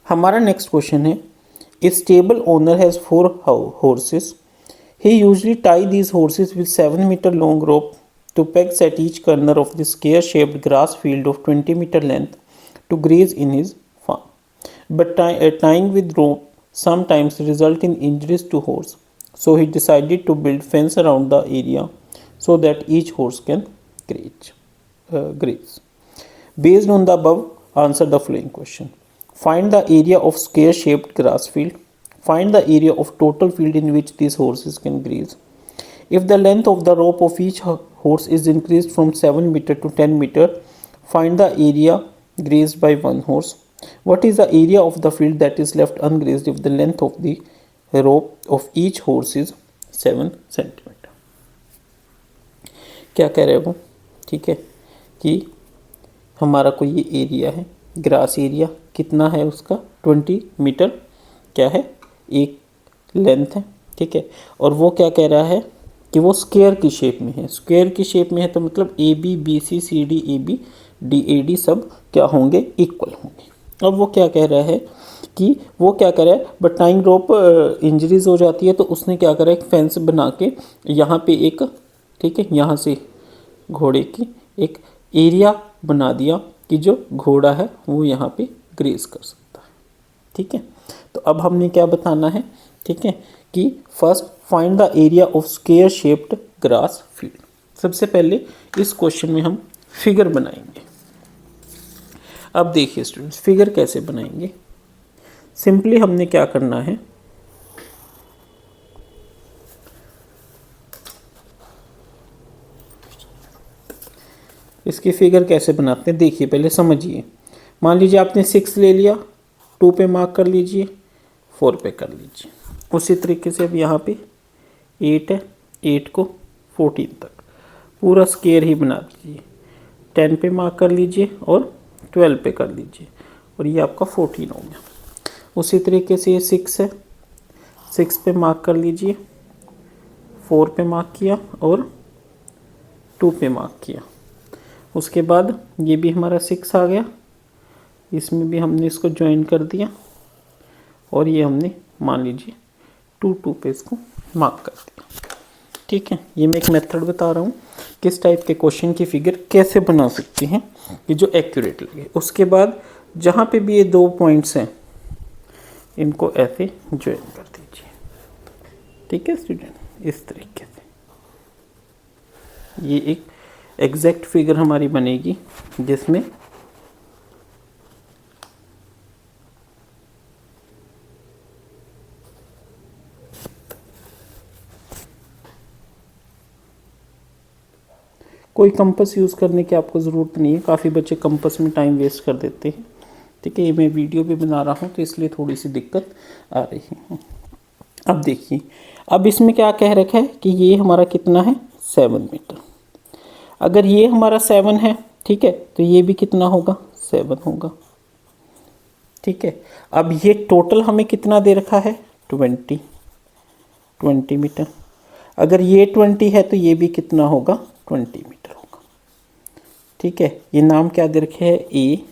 हमारा next question है, a stable owner has 4 horses. He usually tie these horses with 7-meter long rope to pegs at each corner of the square-shaped grass field of 20-meter length to graze in his farm. But tying with rope sometimes result in injuries to horse. So he decided to build fence around the area so that each horse can graze. Based on the above, answer the following question. Find the area of square-shaped grass field. Find the area of total field in which these horses can graze. If the length of the rope of each horse is increased from 7 meter to 10 meter, find the area grazed by one horse. What is the area of the field that is left ungrazed if the length of the rope of each horse is 7 centimeter? क्या कह रहे हो? ठीक है कि हमारा कोई ये एरिया है, ग्रास एरिया कितना है उसका 20 मीटर क्या है, एक लेंथ है, ठीक है। और वो क्या कह रहा है कि वो स्क्वायर की शेप में है। स्क्वायर की शेप में है तो मतलब a b b c c d a b d a d सब क्या होंगे, इक्वल होंगे। अब वो क्या कह रहा है कि वो क्या कह रहा है, बट टाइंग रोप इंजरीज हो जाती है तो उसने क्या करा, एक फेंस बना के यहाँ पे एक, ठीक है, यहाँ से घोड़े की एक एरिया बना दिया कि जो घोड़ा है वो यहाँ पे ग्रेज कर सकता है, ठीक है। तो अब हमने क्या बताना है, ठीक है, कि first find the area of square shaped grass field. सबसे पहले इस क्वेश्चन में हम फिगर बनाएंगे। अब देखिए स्टूडेंट्स, फिगर कैसे बनाएंगे। सिंपली हमने क्या करना है, इसकी फिगर कैसे बनाते हैं देखिए, पहले समझिए। मान लीजिए आपने 6 ले लिया, 2 पे मार्क कर लीजिए, 4 पे कर लीजिए। उसी तरीके से अब यहाँ पे 8 है, 8 को 14 तक पूरा स्क्वायर ही बना दीजिए। 10 पे मार्क कर लीजिए और 12 पे कर लीजिए और ये आपका 14 हो गया। उसी तरीके से ये 6 है, 6 पे मार्क कर लीजिए, 4 पे मार्क किया और 2 पे मार्क किया। उसके बाद ये भी हमारा 6 आ गया, इसमें भी हमने इसको ज्वाइन कर दिया और ये हमने मान लीजिए 2 पे इसको मार्क कर दिया, ठीक है। ये मैं एक मेथड बता रहा हूँ किस टाइप के क्वेश्चन की फिगर कैसे बना सकते हैं कि जो एक्यूरेट लगे। उसके बाद जहाँ पे भी ये 2 पॉइंट्स हैं इनको ऐसे ज्वाइन कर दीजिए, ठीक है स्टूडेंट। इस तरीके से ये एक एग्जैक्ट फिगर हमारी बनेगी जिसमें कोई कंपास यूज़ करने की आपको ज़रूरत नहीं है। काफ़ी बच्चे कंपास में टाइम वेस्ट कर देते हैं, ठीक है। ये मैं वीडियो भी बना रहा हूँ तो इसलिए थोड़ी सी दिक्कत आ रही है। अब देखिए, अब इसमें क्या कह रखा है कि ये हमारा कितना है, 7 मीटर। अगर ये हमारा 7 है, ठीक है, तो ये भी कितना होगा, 7 होगा, ठीक है। अब ये टोटल हमें कितना दे रखा है, 20 मीटर। अगर ये 20 है तो ये भी कितना होगा, 20 मीटर होगा, ठीक है। ये नाम क्या दे रखे हैं, ए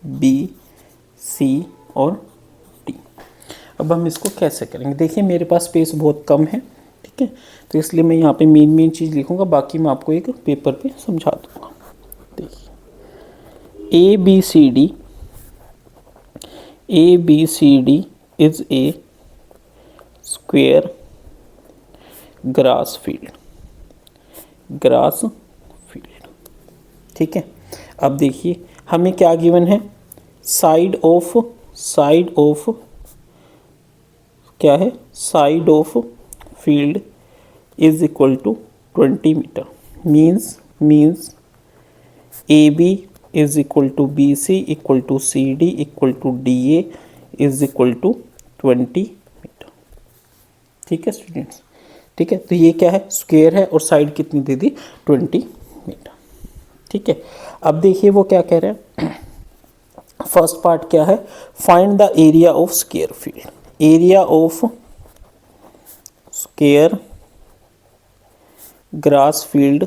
बी सी और डी। अब हम इसको कैसे करेंगे, देखिए मेरे पास स्पेस बहुत कम है, ठीक है, तो इसलिए मैं यहाँ पे मेन चीज़ लिखूँगा, बाकी मैं आपको एक पेपर पे समझा दूँगा। देखिए a b c d is a square grass field, ठीक है। अब देखिए हमें क्या गिवन है, साइड ऑफ क्या है, side of field is equal to 20 metre. Means a b is equal to b c equal to c d equal to d a is equal to 20 metre, ठीक है स्टूडेंट्स, ठीक है। तो ये क्या है, स्क्वायर है और साइड कितनी दे दी, 20 मीटर, ठीक है। अब देखिए वो क्या कह रहे हैं, फर्स्ट पार्ट क्या है, find the area of square field. Area of square grass field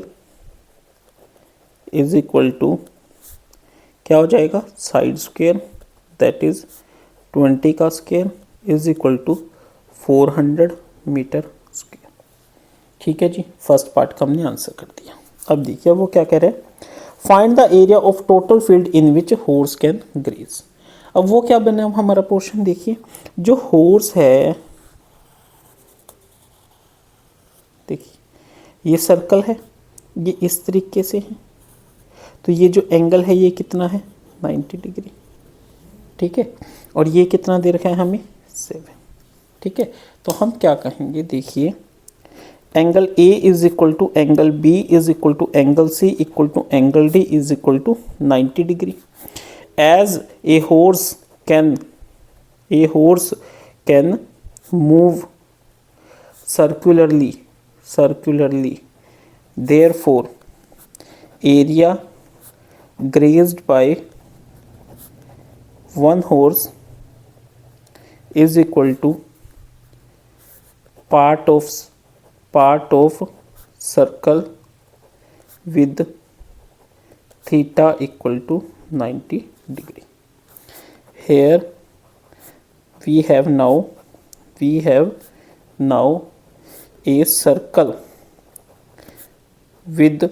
is equal to क्या हो जाएगा, साइड स्क्वायर दैट इज 20 का square is equal to 400 metre square. ठीक है जी, फर्स्ट पार्ट का हमने आंसर कर दिया। अब देखिए वो क्या कह रहे हैं, find the area of total field in which horse can graze. अब वो क्या बना हमारा पोर्शन, देखिए जो हॉर्स है, देखिए ये सर्कल है, ये इस तरीके से है, तो ये जो एंगल है ये कितना है 90 डिग्री। ठीक है, और ये कितना दे रखा है हमें 7। ठीक है, तो हम क्या कहेंगे, देखिए angle a is equal to angle b is equal to angle c equal to angle d is equal to 90 degree. As a horse can move circularly therefore area grazed by one horse is equal to part of circle with theta equal to 90 degree. Here we have now a circle with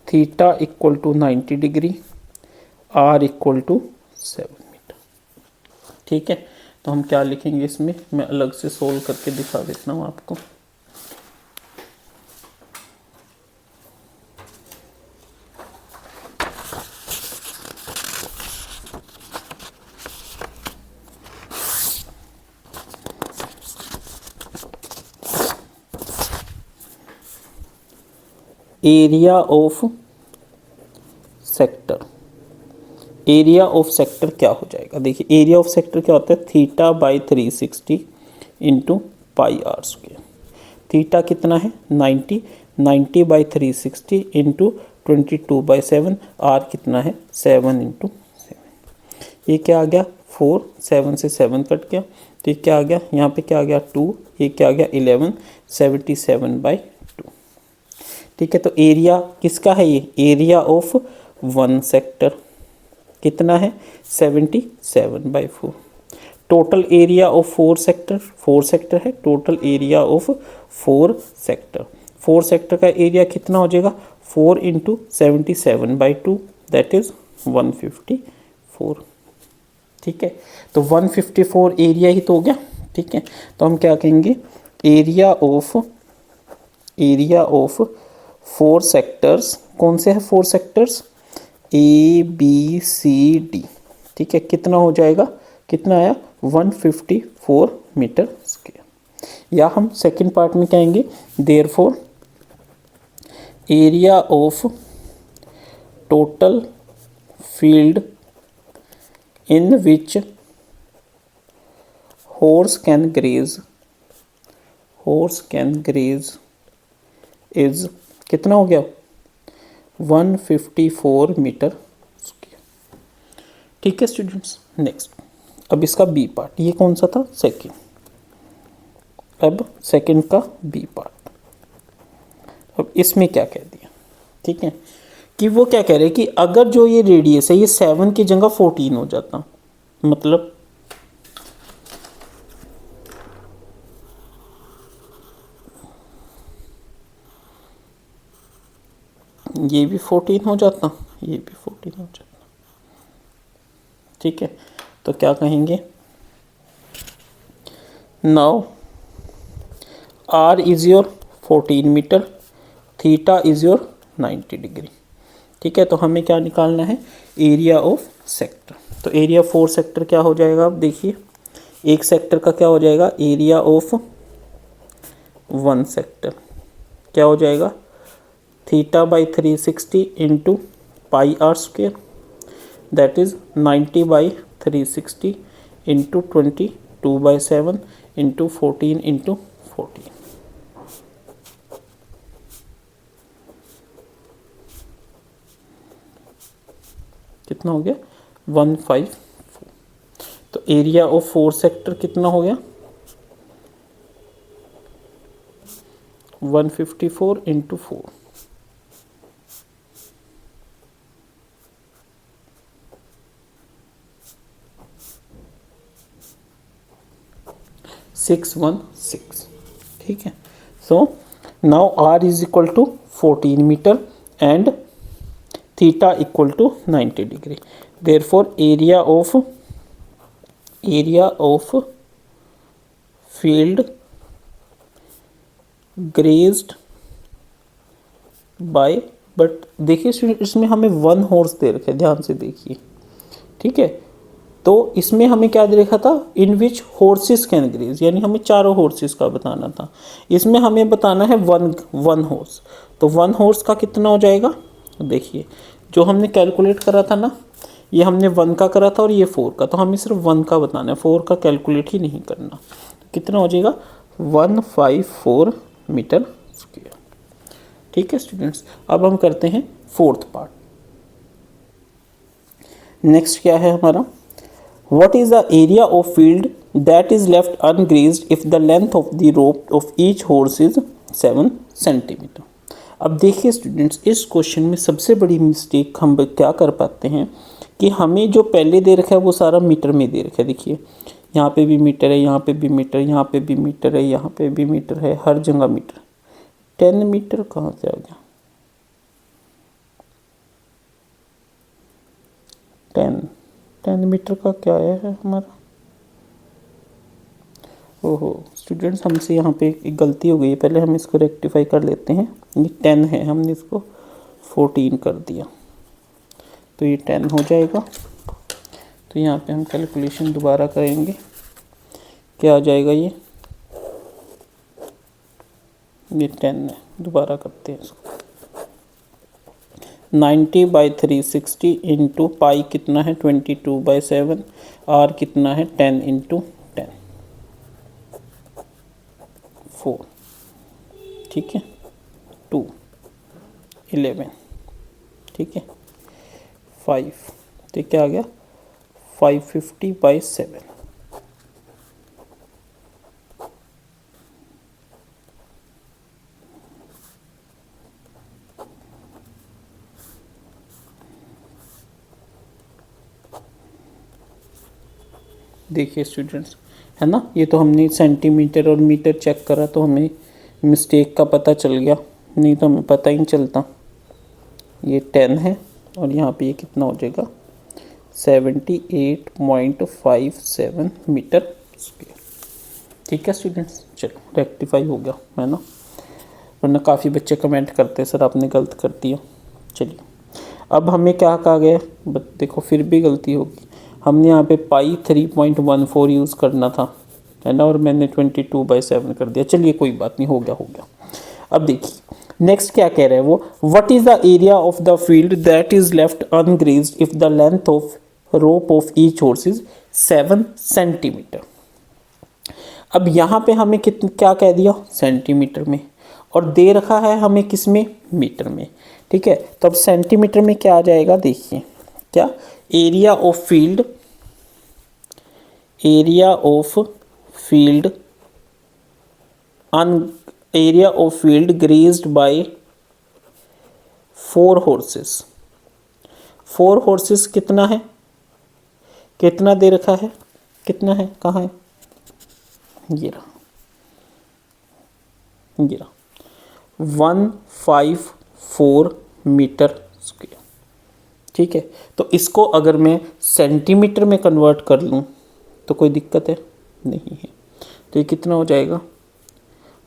theta equal to 90 degree, r equal to 7 metre. ठीक है, तो हम क्या लिखेंगे इसमें, मैं अलग से सोल्व करके दिखा देता हूँ आपको। Area of sector, area of sector क्या हो जाएगा, देखिए एरिया ऑफ सेक्टर क्या होता है, theta by 360 into pi r square. Theta कितना है 90 बाई 360 इंटू 22/7, आर कितना है 7 इंटू 7। ये क्या आ गया 4, 7 से 7 कट गया, तो ये क्या आ गया, यहाँ पे क्या आ गया 2, ये क्या आ गया 11, 77/2। ठीक है, तो एरिया किसका है, ये एरिया ऑफ वन सेक्टर कितना है 77/4। टोटल एरिया ऑफ 4 सेक्टर है, टोटल एरिया ऑफ 4 सेक्टर का एरिया कितना हो जाएगा 4 इंटू 77/2 दैट इज 154। ठीक है, तो 154 एरिया ही तो हो गया। ठीक है, तो हम क्या कहेंगे, एरिया ऑफ 4 सेक्टर्स, कौन से हैं 4 sectors, a b c d. ठीक है, कितना हो जाएगा, कितना आया 154 मीटर स्क्वायर। या हम सेकंड पार्ट में कहेंगे therefore area of total field in which horse can graze is कितना हो गया 154 मीटर स्क्वायर। ठीक है स्टूडेंट्स, नेक्स्ट अब इसका बी पार्ट, ये कौन सा था सेकंड, अब सेकंड का बी पार्ट। अब इसमें क्या कह दिया, ठीक है, कि वो क्या कह रहे हैं कि अगर जो ये रेडियस है ये 7 की जगह 14 हो जाता, मतलब ये भी 14 हो जाता, ये भी 14 हो जाता। ठीक है, तो क्या कहेंगे, now r is your 14 metre, theta is your 90 degree. ठीक है, तो हमें क्या निकालना है, एरिया ऑफ सेक्टर। तो एरिया 4 सेक्टर क्या हो जाएगा, अब देखिए एक सेक्टर का क्या हो जाएगा, एरिया ऑफ 1 सेक्टर क्या हो जाएगा, theta by 360 into pi r square that is 90/360 into 22/7 into 14 into 14। कितना हो गया 154। तो एरिया ऑफ 4 सेक्टर कितना हो गया 154 इंटू 4। 616, ठीक है। So now r is equal to 14 metre and theta equal to 90 degree. Therefore area of field grazed by, but देखिए इसमें हमें 1 हॉर्स दे रखा है, ध्यान से देखिए, ठीक है। तो इसमें हमें क्या दे रखा था, इन विच हॉर्सेस कैन ग्रेज, यानी हमें चारों हॉर्सेस का बताना था। इसमें हमें बताना है वन हॉर्स। तो 1 हॉर्स का कितना हो जाएगा, देखिए जो हमने कैलकुलेट करा था ना, ये हमने 1 का करा था और ये 4 का, तो हमें सिर्फ 1 का बताना है, 4 का कैलकुलेट ही नहीं करना। कितना हो जाएगा, 154 मीटर स्क्वायर, ठीक है स्टूडेंट्स। अब हम करते हैं 4th पार्ट। नेक्स्ट क्या है हमारा, what is the area of field that is left ungrazed if the length of the rope of each horse is 7 centimetre. अब देखिए स्टूडेंट्स, इस क्वेश्चन में सबसे बड़ी मिस्टेक हम क्या कर पाते हैं कि हमें जो पहले दे रखा है वो सारा मीटर में दे रखा है। देखिए यहाँ पे भी मीटर है, यहाँ पे भी मीटर, यहाँ पे भी मीटर है, यहाँ पे भी मीटर है, हर जगह मीटर। 10 मीटर कहाँ से आ गया, 10 मीटर का क्या है हमारा, ओहो स्टूडेंट्स हमसे यहाँ पे एक गलती हो गई है, पहले हम इसको रेक्टिफाई कर लेते हैं। ये 10 है, हमने इसको 14 कर दिया, तो ये 10 हो जाएगा। तो यहाँ पे हम कैलकुलेशन दोबारा करेंगे, क्या आ जाएगा, ये 10 है, दोबारा करते हैं इसको। 90/360 इंटू पाई कितना है 22/7, आर कितना है 10 इंटू 10, 4, ठीक है, 2, 11, ठीक है, 5, तो क्या आ गया 550/7। देखिए स्टूडेंट्स, है ना, ये तो हमने सेंटीमीटर और मीटर चेक करा तो हमें मिस्टेक का पता चल गया, नहीं तो हमें पता ही नहीं चलता। ये 10 है और यहाँ पे ये कितना हो जाएगा 78.57 मीटर स्क्वायर, ठीक है स्टूडेंट्स। चलो रेक्टिफाई हो गया, है ना, वरना काफ़ी बच्चे कमेंट करते हैं सर आपने गलत कर दिया। चलिए अब हमें क्या कहा गया, देखो फिर भी गलती होगी, हमने यहाँ पे पाई 3.14 यूज़ करना था, है ना, और मैंने 22/7 कर दिया। चलिए कोई बात नहीं, हो गया। अब देखिए नेक्स्ट क्या कह रहा है वो, what is the area of the field that is left ungrazed if the length of rope of each horse is 7 centimetre. अब यहाँ पे हमें क्या कह दिया, सेंटीमीटर में, और दे रखा है हमें किस में, मीटर में, ठीक है। तो अब सेंटीमीटर में क्या आ जाएगा, देखिए क्या, area of field grazed by 4 horses. 4 horses कितना है, कितना दे रखा है, कितना है, कहाँ है, ये रहा 154 मीटर स्क्वायर, ठीक है। तो इसको अगर मैं सेंटीमीटर में कन्वर्ट कर लूँ तो कोई दिक्कत है नहीं है, तो ये कितना हो जाएगा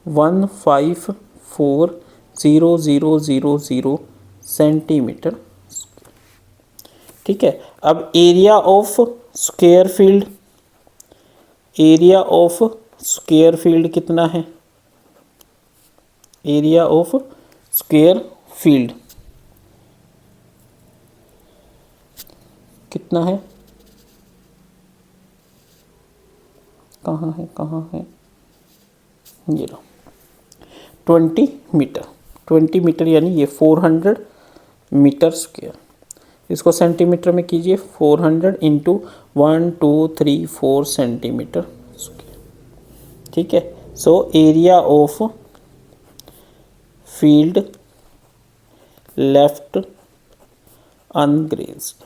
154,000 सेंटीमीटर, ठीक है। अब एरिया ऑफ स्क्वायर फील्ड कितना है, एरिया ऑफ स्क्वायर फील्ड कितना है, कहाँ है, ये लो 20 मीटर, 20 मीटर यानी ये 400 मीटर स्क्वायर। इसको सेंटीमीटर में कीजिए, 400 इंटू 1 2 3 4 सेंटीमीटर स्क्वायर, ठीक है। So area of field left ungrazed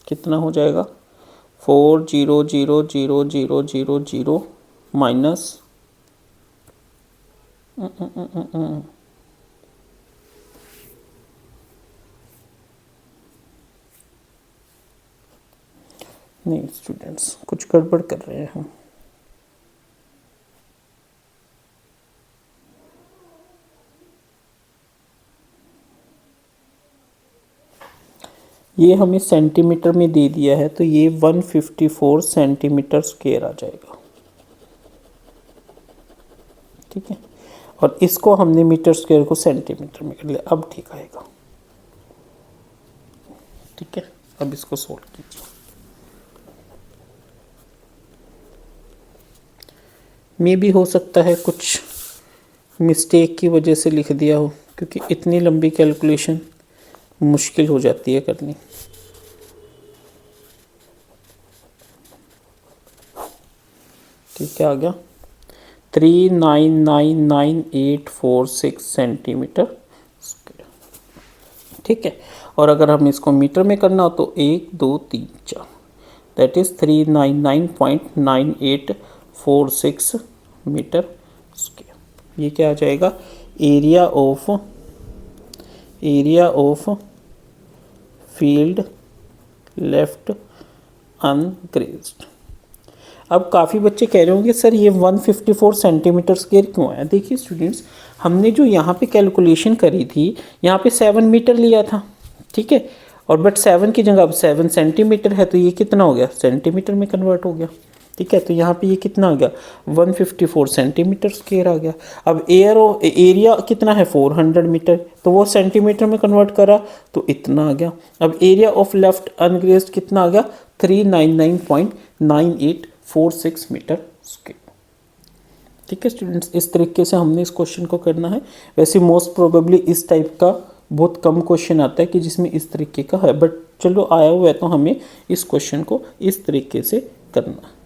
कितना हो जाएगा 4000000 माइनस नहीं स्टूडेंट्स, कुछ गड़बड़ कर रहे हैं हम। ये हमें सेंटीमीटर में दे दिया है, तो ये 154 सेंटीमीटर स्क्वायर आ जाएगा। ठीक है, और इसको हमने मीटर स्क्वायर को सेंटीमीटर में कर लिया। अब ठीक आएगा। ठीक है, अब इसको सोल्व कीजिए। मे भी हो सकता है कुछ मिस्टेक की वजह से लिख दिया हो, क्योंकि इतनी लंबी कैलकुलेशन मुश्किल हो जाती है करनी। ठीक है, आ गया 3999846 सेंटीमीटर स्क्वायर। ठीक है, और अगर हम इसको मीटर में करना हो तो 1 2 3 4, दैट इज 399.9846 मीटर स्क्वायर। ये क्या आ जाएगा? Area of field left ungrazed. अब काफ़ी बच्चे कह रहे होंगे सर ये 154 सेंटीमीटर स्क्वायर क्यों आया? देखिए स्टूडेंट्स, हमने जो यहाँ पे कैलकुलेशन करी थी, यहाँ पे 7 मीटर लिया था। ठीक है, और बट 7 की जगह अब 7 सेंटीमीटर है, तो ये कितना हो गया? सेंटीमीटर में कन्वर्ट हो गया। ठीक है, तो यहाँ पे ये कितना आ गया? 154 सेंटीमीटर स्क्वायर आ गया। अब एरिया कितना है? 400 मीटर, तो वो सेंटीमीटर में कन्वर्ट करा तो इतना आ गया। अब एरिया ऑफ लेफ्ट अनग्रेज्ड कितना आ गया? 399.9846 मीटर स्क्वायर। ठीक है स्टूडेंट्स, इस तरीके से हमने इस क्वेश्चन को करना है। वैसे मोस्ट प्रोबेबली इस टाइप का बहुत कम क्वेश्चन आता है कि जिसमें इस तरीके का है, बट चलो आया हुआ है तो हमें इस क्वेश्चन को इस तरीके से करना है।